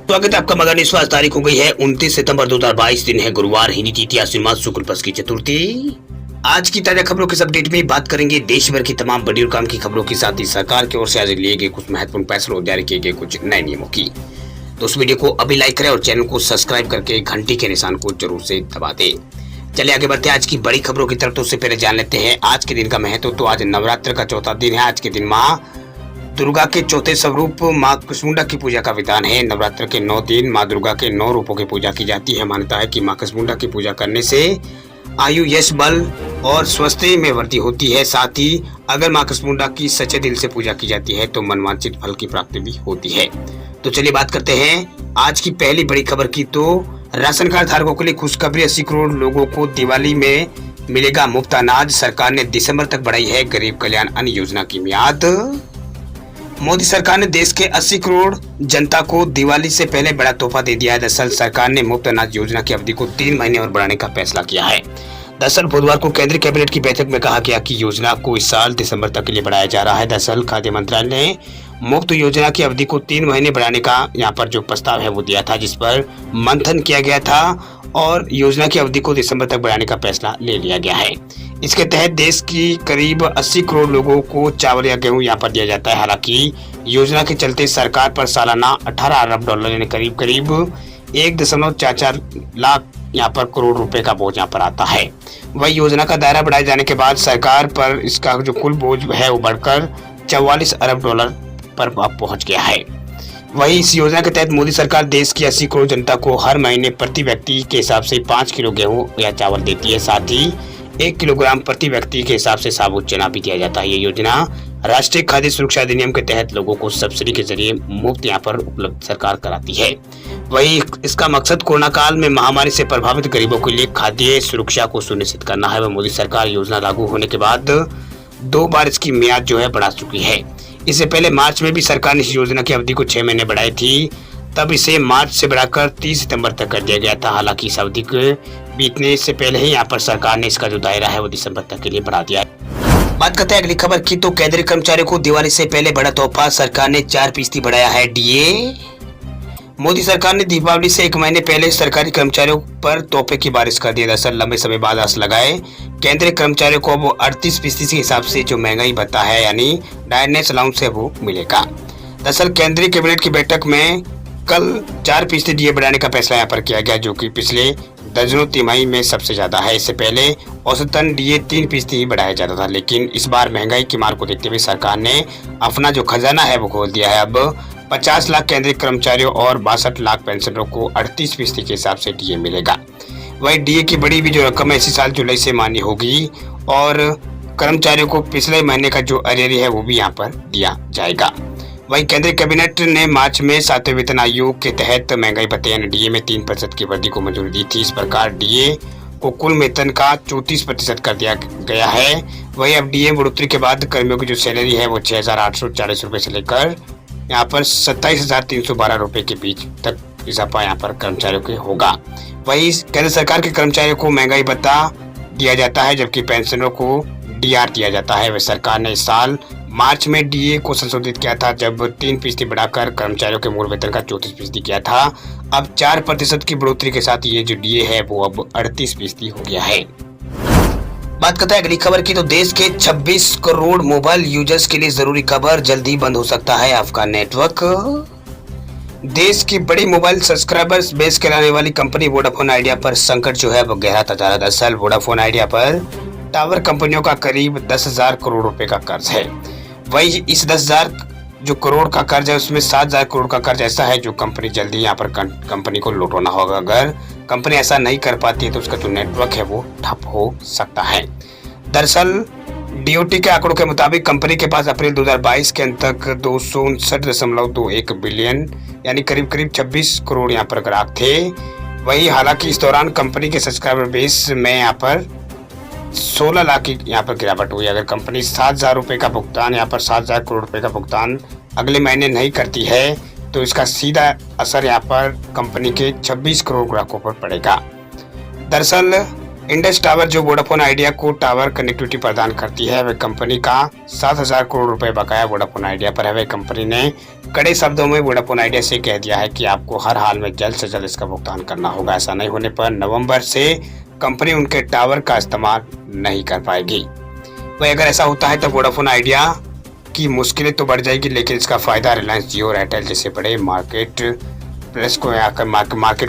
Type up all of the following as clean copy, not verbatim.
स्वागत है आपका मगर न्यूज़। आज तारीख हो गई है 29 सितंबर 2022। दिन है गुरुवार, हिंदी तृतीया सिनमा शुक्ल पक्ष की चतुर्थी। आज की ताजा खबरों के अपडेट में बात करेंगे देश भर की तमाम बड़ी और काम की खबरों के साथ ही सरकार की ओर से आज लिए गए कुछ महत्वपूर्ण फैसलों और जारी किए गए कुछ नए नियमों की। तो उस वीडियो को अभी लाइक करें और चैनल को सब्सक्राइब करके घंटी के निशान को जरूर से दबा दें। चलिए आगे बढ़ते हैं आज की बड़ी खबरों की तरफ। तो उससे पहले जान लेते हैं आज के दिन का महत्व। तो आज नवरात्र का चौथा दिन है। आज के दिन माँ दुर्गा के चौथे स्वरूप माँ कुष्मुंडा की पूजा का विधान है। नवरात्र के 9 दिन माँ दुर्गा के 9 रूपों की पूजा की जाती है। मान्यता है कि माँ कुष्मुंडा की पूजा करने से आयु, यश, बल और स्वास्थ्य में वृद्धि होती है। साथ ही अगर माँ कुष्मुंडा की सच्चे दिल से पूजा की जाती है तो मनवांछित फल की प्राप्ति भी होती है। तो चलिए बात करते हैं आज की पहली बड़ी खबर की। तो राशन कार्ड धारकों के लिए खुशखबरी, 80 करोड़ लोगों को दिवाली में मिलेगा मुफ्त अनाज। सरकार ने दिसंबर तक बढ़ाई है गरीब कल्याण अन्न योजना की मियाद। मोदी सरकार ने देश के 80 करोड़ जनता को दिवाली से पहले बड़ा तोहफा दे दिया है। दरअसल सरकार ने मुफ्त अनाज योजना की अवधि को 3 महीने और बढ़ाने का फैसला किया है। दरअसल बुधवार को केंद्रीय कैबिनेट की बैठक में कहा गया कि योजना को इस साल दिसंबर तक के लिए बढ़ाया जा रहा है। दरअसल खाद्य मंत्रालय ने मुफ्त योजना की अवधि को 3 महीने बढ़ाने का यहाँ पर जो प्रस्ताव है वो दिया था, जिस पर मंथन किया गया था और योजना की अवधि को दिसंबर तक बढ़ाने का फैसला ले लिया गया है। इसके तहत देश की करीब 80 करोड़ लोगों को चावल या गेहूं यहाँ पर दिया जाता है। हालांकि योजना के चलते सरकार पर सालाना 18 अरब डॉलर यानी करीब करीब 1.44 लाख यहाँ पर करोड़ रुपए का बोझ यहाँ पर आता है। वही योजना का दायरा बढ़ाए जाने के बाद सरकार पर इसका जो कुल बोझ है वो बढ़कर 44 अरब डॉलर पर पहुंच गया है। वही इस योजना के तहत मोदी सरकार देश की 80 करोड़ जनता को हर महीने प्रति व्यक्ति के हिसाब से 5 किलो गेहूं या चावल देती है। साथ ही 1 किलोग्राम प्रति व्यक्ति के हिसाब से साबुत चना भी दिया जाता है। ये योजना राष्ट्रीय खाद्य सुरक्षा अधिनियम के तहत लोगों को सब्सिडी के जरिए मुफ्त यहाँ पर उपलब्ध सरकार कराती है। वही इसका मकसद कोरोना काल में महामारी से प्रभावित गरीबों के लिए खाद्य सुरक्षा को सुनिश्चित करना है। वह मोदी सरकार योजना लागू होने के बाद 2 बार इसकी मियाद जो है बढ़ा चुकी है। इससे पहले मार्च में भी सरकार ने इस योजना की अवधि को 6 महीने बढ़ाई थी, तब इसे मार्च से बढ़ाकर 30 सितंबर तक कर दिया गया था। हालांकि इस अवधि के बीतने से पहले ही यहाँ पर सरकार ने इसका जो दायरा है वो दिसंबर तक के लिए बढ़ा दिया है। बात करते हैं अगली खबर की। तो केंद्रीय कर्मचारियों को दिवाली से पहले बड़ा तोहफा, सरकार ने 4% बढ़ाया है डीए। मोदी सरकार ने दीपावली से 1 महीने पहले सरकारी कर्मचारियों पर तोहफे की बारिश कर दी। दरअसल लंबे समय बाद आस लगाए केंद्रीय कर्मचारियों को अब 38% के हिसाब से जो महंगाई भत्ता है यानी डायनेस अलाउंस है वो मिलेगा। दरअसल केंद्रीय कैबिनेट की बैठक में कल 4% डीए बढ़ाने का फैसला यहाँ पर किया गया, जो कि पिछले दर्जनों तिमाही में सबसे ज्यादा है। इससे पहले औसतन डीए 3% ही बढ़ाया जाता था, लेकिन इस बार महंगाई की मार को देखते हुए सरकार ने अपना जो खजाना है वो खोल दिया है। अब 50 लाख केंद्रीय कर्मचारियों और 62 लाख पेंशनरों को 38% के हिसाब से डीए मिलेगा। वही डीए की बड़ी भी जो रकम है इसी साल जुलाई से मान्य होगी और कर्मचारियों को पिछले महीने का जो अरियर है वो भी यहाँ पर दिया जाएगा। वही केंद्रीय कैबिनेट ने मार्च में 7वें वेतन आयोग के तहत महंगाई भत्ते यानी डीए में 3% की वृद्धि को मंजूरी दी थी। इस प्रकार डीए को कुल वेतन का 34% कर दिया गया है। वही अब डीए बढ़ोतरी के बाद कर्मियों की जो सैलरी है वो 6,840 रुपए से लेकर यहाँ पर 27,312 रुपए के बीच तक इजाफा यहाँ पर कर्मचारियों के होगा। वही केंद्र सरकार के कर्मचारियों को महंगाई भत्ता दिया जाता है, जबकि पेंशनरों को डीआर दिया जाता है। वह सरकार ने इस साल मार्च में डीए को संशोधित किया था, जब 3% बढ़ाकर कर्मचारियों के मूल वेतन का 34% किया था। अब 4% की बढ़ोतरी के साथ ये जो डीए है वो अब 38% हो गया है। बात करते हैं अगली खबर की। तो देश के 26 करोड़ मोबाइल यूजर्स के लिए जरूरी खबर, जल्दी बंद हो सकता है आपका नेटवर्क। देश की बड़ी मोबाइल सब्सक्राइबर्स बेस कराने वाली कंपनी वोडाफोन आइडिया पर संकट जो है वो गहराता जा रहा है। दरअसल वोडाफोन आइडिया पर टावर कंपनियों का करीब 10,000 करोड़ रुपए का कर्ज है। वही इस 10,000 जो करोड़ का कर्ज है उसमें 7,000 करोड़ का कर्ज ऐसा है जो कंपनी जल्दी यहाँ पर कंपनी को लौटाना होगा। अगर कंपनी ऐसा नहीं कर पाती है तो उसका जो नेटवर्क है वो ठप हो सकता है। दरअसल डीओटी के आंकड़ों के मुताबिक कंपनी के पास अप्रैल 2022 के अंत तक 259.21 बिलियन यानी करीब 26 करोड़ यहाँ पर ग्राहक थे। वही हालांकि इस दौरान कंपनी के सब्सक्राइबर बेस में यहाँ पर 16 लाख की यहाँ पर गिरावट हुई। अगर कंपनी 7,000 रुपए का भुगतान यहाँ पर 7,000 करोड़ रुपए का भुगतान अगले महीने नहीं करती है तो इसका सीधा असर यहाँ पर कंपनी के 26 करोड़ ग्राहकों पर पड़ेगा। दरअसल इंडस टावर जो वोडाफोन आइडिया को टावर कनेक्टिविटी प्रदान करती है, वह कंपनी का 7,000 करोड़ रुपए बकाया वोडाफोन आइडिया पर है। वह कंपनी ने कड़े शब्दों में वोडाफोन आइडिया से कह दिया है कि आपको हर हाल में जल्द से जल्द इसका भुगतान करना होगा। ऐसा नहीं होने पर नवंबर से कंपनी उनके टावर का इस्तेमाल नहीं कर पाएगी। वह अगर ऐसा होता है तो वोडाफोन आइडिया की मुश्किलें तो बढ़ जाएगी, लेकिन इसका फायदा रिलायंस जियो और एयरटेल जैसे बड़े मार्केट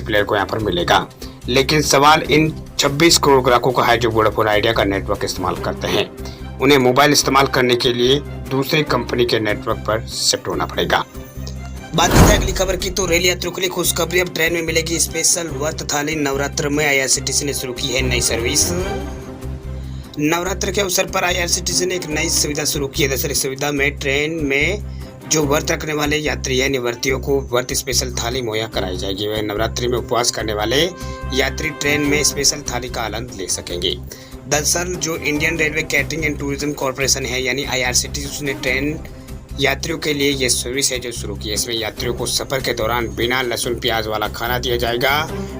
प्लेयर को यहाँ पर मिलेगा। लेकिन सवाल इन 26 करोड़ ग्राहकों का है जो वोडाफोन आइडिया का नेटवर्क इस्तेमाल करते हैं। उन्हें मोबाइल इस्तेमाल करने के लिए दूसरी कंपनी के नेटवर्क पर शिफ्ट होना पड़ेगा। बात करते हैं अगली खबर की, तो रेल यात्रियों के लिए खुशखबरी, अब ट्रेन में मिलेगी स्पेशल व्रत थाली। नवरात्र में आईआरसीटीसी ने शुरू की है नई सर्विस। नवरात्र के अवसर पर आईआरसीटीसी ने एक नई सुविधा शुरू की है। दरअसल इस सुविधा में ट्रेन में जो व्रत रखने वाले यात्री हैं, निवर्तियों को व्रत स्पेशल थाली मुहैया कराई जाएगी। वह नवरात्रि में उपवास करने वाले यात्री ट्रेन में स्पेशल थाली का आनंद ले सकेंगे। दरअसल जो Indian railway catering and tourism corporation है यानी आईआरसीटीसी, उसने ट्रेन यात्रियों के लिए ये सर्विस है जो शुरू की है। इसमें यात्रियों को सफर के दौरान बिना लहसुन प्याज वाला खाना दिया जाएगा।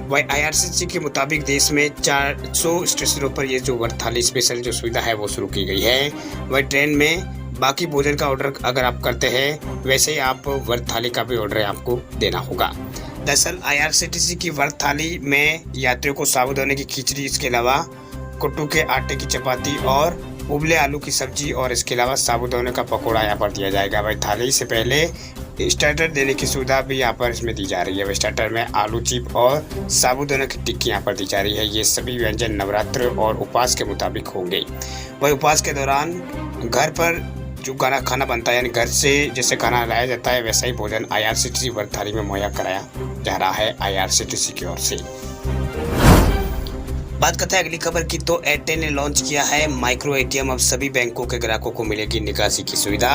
वही आईआरसीटीसी के मुताबिक देश में 400 स्टेशनों पर ये जो व्रत थाली स्पेशल जो सुविधा है वो शुरू की गई है। वही ट्रेन में बाकी भोजन का ऑर्डर अगर आप करते हैं, वैसे ही आप व्रत थाली का भी ऑर्डर आपको देना होगा। दरअसल आईआरसीटीसी की व्रत थाली में यात्रियों को साबूदाने की खिचड़ी, इसके अलावा कुट्टू के आटे की चपाती और उबले आलू की सब्जी और इसके अलावा साबूदाने का पकौड़ा यहाँ पर दिया जाएगा। वही थाली से पहले स्टार्टर देने की सुविधा भी यहाँ पर इसमें दी जा रही है। वह स्टार्टर में आलू चिप और साबूदाना की टिक्की यहाँ पर दी जा रही है। ये सभी व्यंजन नवरात्र और उपवास के मुताबिक होंगे। वही उपवास के दौरान घर पर जो खाना बनता है, यानी घर से जैसे खाना लाया जाता है, वैसा ही भोजन आईआरसीटीसी व्रत थाली में मुहैया कराया जा रहा है आईआरसीटीसी की ओर से। बात करते हैं अगली खबर की, तो एयरटेल ने लॉन्च किया है माइक्रो एटीएम। अब सभी बैंकों के ग्राहकों को मिलेगी निकासी की सुविधा।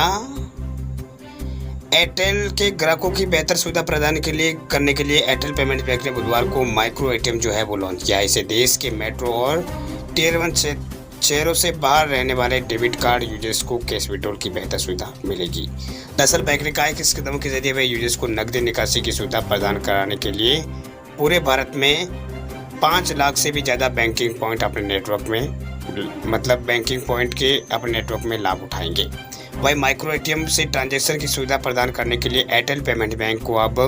एयरटेल के ग्राहकों की बेहतर सुविधा प्रदान करने के लिए एयरटेल पेमेंट बैंक ने बुधवार को माइक्रो एटीएम जो है वो लॉन्च किया है। इसे देश के मेट्रो और टियर 1 शहरों से बाहर रहने वाले डेबिट कार्ड यूजर्स को कैश विड्रॉल की बेहतर सुविधा मिलेगी। दरअसल बैंक ने कहा है कि इस कदम के जरिए वे यूजर्स को नकदी निकासी की सुविधा प्रदान कराने के लिए पूरे भारत में 5 लाख से भी ज़्यादा बैंकिंग पॉइंट अपने नेटवर्क में लाभ उठाएंगे। वही माइक्रो एटीएम से ट्रांजैक्शन की सुविधा प्रदान करने के लिए एयरटेल पेमेंट बैंक को अब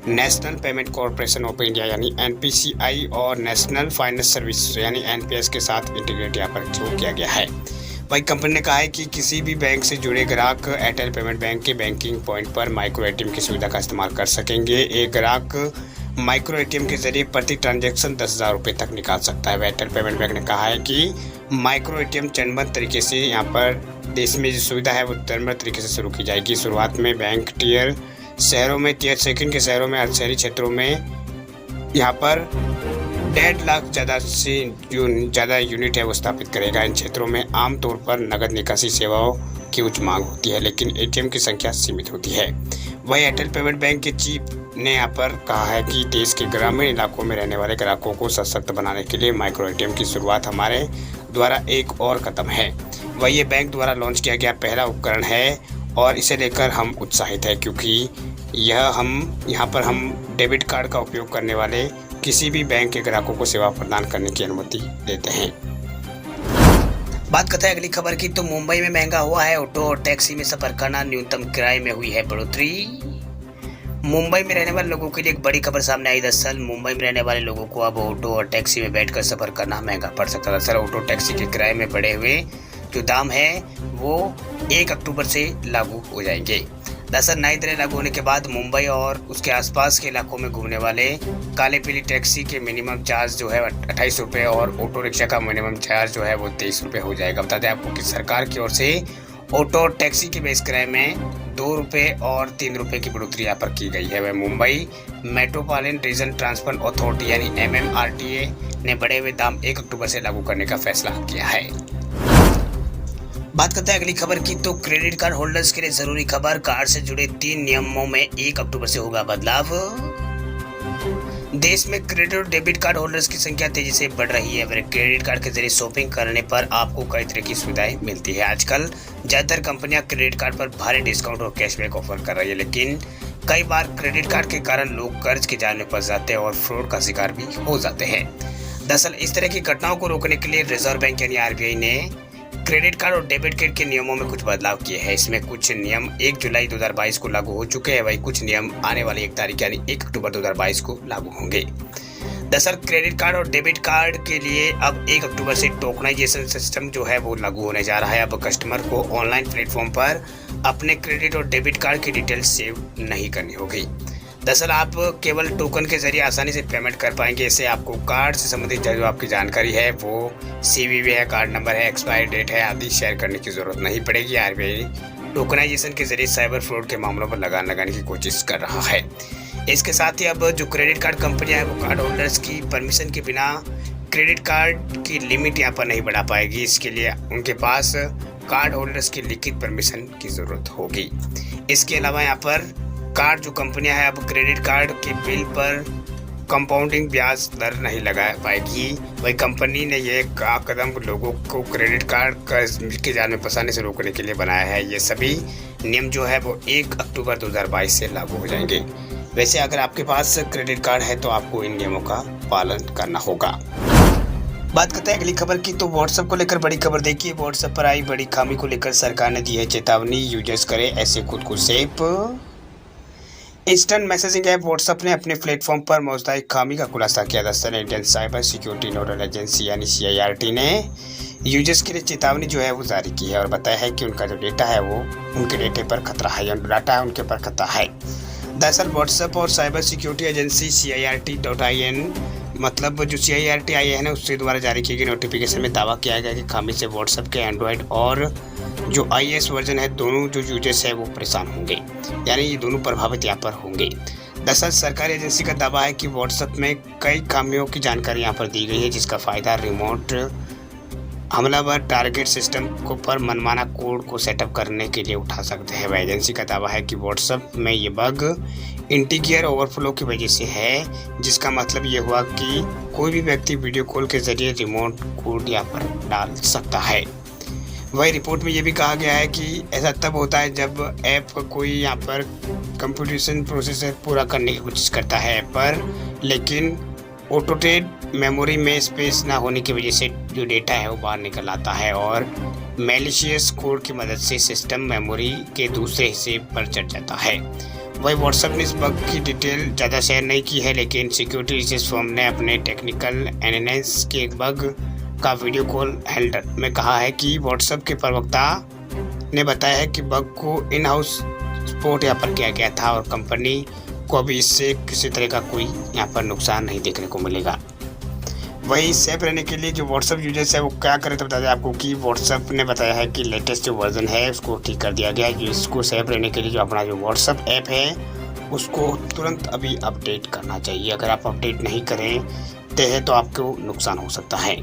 national payment corporation of India यानी एनपीसीआई और नेशनल फाइनेंस सर्विस यानी एनपीएस के साथ इंटीग्रेट यहाँ पर शुरू किया गया है। वही कंपनी ने कहा है कि किसी भी बैंक से जुड़े ग्राहक एयरटेल पेमेंट बैंक के बैंकिंग पॉइंट पर माइक्रो एटीएम की सुविधा का इस्तेमाल कर सकेंगे। एक ग्राहक माइक्रो एटीएम के जरिए प्रति ट्रांजैक्शन 10,000 रुपये तक निकाल सकता है। एयरटेल पेमेंट बैंक ने कहा है कि माइक्रो एटीएम चरणबद्ध तरीके से यहाँ पर देश में जो सुविधा है वो चरणबद्ध तरीके से शुरू की जाएगी। शुरुआत में बैंक टियर सेकंड के शहरों में, शहरी क्षेत्रों में यहाँ पर 1.5 लाख से जो ज़्यादा यूनिट है वो स्थापित करेगा। इन क्षेत्रों में आमतौर पर नगद निकासी सेवाओं की उच्च मांग होती है, लेकिन एटीएम की संख्या सीमित होती है। वही एयरटेल पेमेंट बैंक के चीफ ने यहाँ पर कहा है कि देश के ग्रामीण इलाकों में रहने वाले ग्राहकों को सशक्त बनाने के लिए माइक्रो एटीएम की शुरुआत हमारे द्वारा एक और कदम है। वह ये बैंक द्वारा लॉन्च किया गया पहला उपकरण है और इसे लेकर हम उत्साहित हैं, क्योंकि यहाँ पर हम डेबिट कार्ड का उपयोग करने वाले किसी भी बैंक के ग्राहकों को सेवा प्रदान करने की अनुमति देते हैं। बात करते हैं अगली खबर की, तो मुंबई में महंगा हुआ है ऑटो और टैक्सी में सफर करना, न्यूनतम किराए में हुई है बढ़ोतरी। मुंबई में रहने वाले लोगों के लिए एक बड़ी खबर सामने आई। दरअसल मुंबई में रहने वाले लोगों को अब ऑटो और टैक्सी में बैठकर सफर करना महंगा पड़ सकता है। दरअसल ऑटो टैक्सी के किराए में बढ़े हुए जो दाम है वो 1 अक्टूबर से लागू हो जाएंगे। दरअसल नई दरें लागू होने के बाद मुंबई और उसके आसपास के इलाकों में घूमने वाले काले पीली टैक्सी के मिनिमम चार्ज जो है 28 रुपये और ऑटो रिक्शा का मिनिमम चार्ज जो है वो 23 रुपये हो जाएगा। बता दें आपको कि सरकार की ओर से ऑटो और टैक्सी के बेस किराए में 2 रुपये और 3 रुपये की बढ़ोतरी यहाँ पर की गई है। वह Mumbai metropolitan region transport authority यानी MMRTA ने बढ़े हुए दाम 1 अक्टूबर से लागू करने का फैसला किया है। बात करते हैं अगली खबर की, तो क्रेडिट कार्ड होल्डर्स के लिए जरूरी खबर, कार्ड से जुड़े 3 नियमों में 1 अक्टूबर से होगा बदलाव। देश में क्रेडिट और डेबिट कार्ड होल्डर्स की संख्या तेजी से बढ़ रही है। क्रेडिट कार्ड के जरिए शॉपिंग करने पर आपको कई तरह की सुविधाएं मिलती है। आजकल ज्यादातर कंपनियां क्रेडिट कार्ड पर भारी डिस्काउंट और कैशबैक ऑफर कर रही है, लेकिन कई बार क्रेडिट कार्ड के कारण लोग कर्ज के जाल में फंस जाते हैं और फ्रॉड का शिकार भी हो जाते हैं। दरअसल इस तरह की घटनाओं को रोकने के लिए रिजर्व बैंक यानी आरबीआई ने क्रेडिट कार्ड और डेबिट कार्ड के नियमों में कुछ बदलाव किए हैं। इसमें कुछ नियम 1 जुलाई 2022 को लागू हो चुके हैं, वही कुछ नियम आने वाली 1 तारीख यानी 1 अक्टूबर 2022 को लागू होंगे। दरअसल क्रेडिट कार्ड और डेबिट कार्ड के लिए अब 1 अक्टूबर से टोकनाइजेशन सिस्टम जो है वो लागू होने जा रहा है। अब कस्टमर को ऑनलाइन प्लेटफॉर्म पर अपने क्रेडिट और डेबिट कार्ड की डिटेल्स सेव नहीं करनी होगी। दरअसल आप केवल टोकन के जरिए आसानी से पेमेंट कर पाएंगे। इससे आपको कार्ड से संबंधित जो आपकी जानकारी है वो सीवीवी है, कार्ड नंबर है, एक्सपायरी डेट है आदि शेयर करने की जरूरत नहीं पड़ेगी। आरबीआई टोकनाइजेशन के जरिए साइबर फ्रॉड के मामलों पर लगाम लगाने की कोशिश कर रहा है। इसके साथ ही अब जो क्रेडिट कार्ड कंपनियां हैं वो कार्ड होल्डर्स की परमिशन के बिना क्रेडिट कार्ड की लिमिट यहाँ पर नहीं बढ़ा पाएगी। इसके लिए उनके पास कार्ड होल्डर्स की लिखित परमिशन की जरूरत होगी। इसके अलावा यहाँ पर कार्ड जो कंपनियां हैं अब क्रेडिट कार्ड के बिल पर कंपाउंडिंग ब्याज दर नहीं लगा पाएगी। वही कंपनी ने यह कदम लोगों को क्रेडिट कार्ड कर्ज के जाल में फंसाने से रोकने के लिए बनाया है। ये सभी नियम जो है वो 1 अक्टूबर 2022 से लागू हो जाएंगे। वैसे अगर आपके पास क्रेडिट कार्ड है तो आपको इन नियमों का पालन करना होगा। बात करते हैं अगली खबर की, तो व्हाट्सएप को लेकर बड़ी खबर देखिए। व्हाट्सएप पर आई बड़ी खामी को लेकर सरकार ने दी है चेतावनी, यूजर्स करें ऐसे खुद को safe. Instant messaging app WhatsApp ने अपने प्लेटफॉर्म पर मौजूद एक खामी का खुलासा किया। दरअसल Indian cyber security nodal agency यानी CIRT ने यूजर्स के लिए चेतावनी जो है वो जारी की है और बताया है कि उनका जो डेटा है वो उनके डेटे पर खतरा है, डाटा है उनके पर खतरा है। दरअसल व्हाट्सएप और साइबर सिक्योरिटी एजेंसी CIRT.in मतलब जो CIRT है ना उससे द्वारा जारी की गई नोटिफिकेशन में दावा किया गया कि खामी से व्हाट्सएप के एंड्रॉयड और जो iOS वर्जन है दोनों जो यूजर्स है वो परेशान होंगे, यानी ये दोनों प्रभावित यहाँ पर होंगे। दरअसल सरकारी एजेंसी का दावा है कि व्हाट्सएप में कई खामियों की जानकारी यहाँ पर दी गई है, जिसका फ़ायदा रिमोट हमलावर टारगेट सिस्टम को पर मनमाना कोड को सेटअप करने के लिए उठा सकते हैं। वह एजेंसी का दावा है कि व्हाट्सएप में ये बग इंटीजर ओवरफ्लो की वजह से है, जिसका मतलब ये हुआ कि कोई भी व्यक्ति वीडियो कॉल के जरिए रिमोट कोड यहाँ पर डाल सकता है। वही रिपोर्ट में ये भी कहा गया है कि ऐसा तब होता है जब ऐप कोई यहाँ पर कंप्यूटेशन प्रोसेसर पूरा करने की कोशिश करता है ऐप पर, लेकिन ऑटोटेड मेमोरी में स्पेस ना होने की वजह से जो डेटा है वो बाहर निकल आता है और मैलिशियस कोड की मदद से सिस्टम मेमोरी के दूसरे हिस्से पर चढ़ जाता है। वही व्हाट्सएप ने इस बग की डिटेल ज़्यादा शेयर नहीं की है, लेकिन सिक्योरिटी रिसर्च फर्म ने अपने टेक्निकल एनालिसिस के एक बग का वीडियो कॉल हेल्डर में कहा है कि व्हाट्सएप के प्रवक्ता ने बताया है कि बग को इन हाउस स्पॉट यहाँ पर किया गया था और कंपनी को अभी इससे किसी तरह का कोई यहाँ पर नुकसान नहीं देखने को मिलेगा। वही सेफ रहने के लिए जो व्हाट्सएप यूजर्स है वो क्या करें तो बता दें आपको कि व्हाट्सएप ने बताया है कि लेटेस्ट जो वर्जन है उसको ठीक कर दिया गया है। जो इसको सेफ रहने के लिए जो अपना जो व्हाट्सएप ऐप है उसको तुरंत अभी अपडेट करना चाहिए। अगर आप अपडेट नहीं करें तो आपको नुकसान हो सकता है।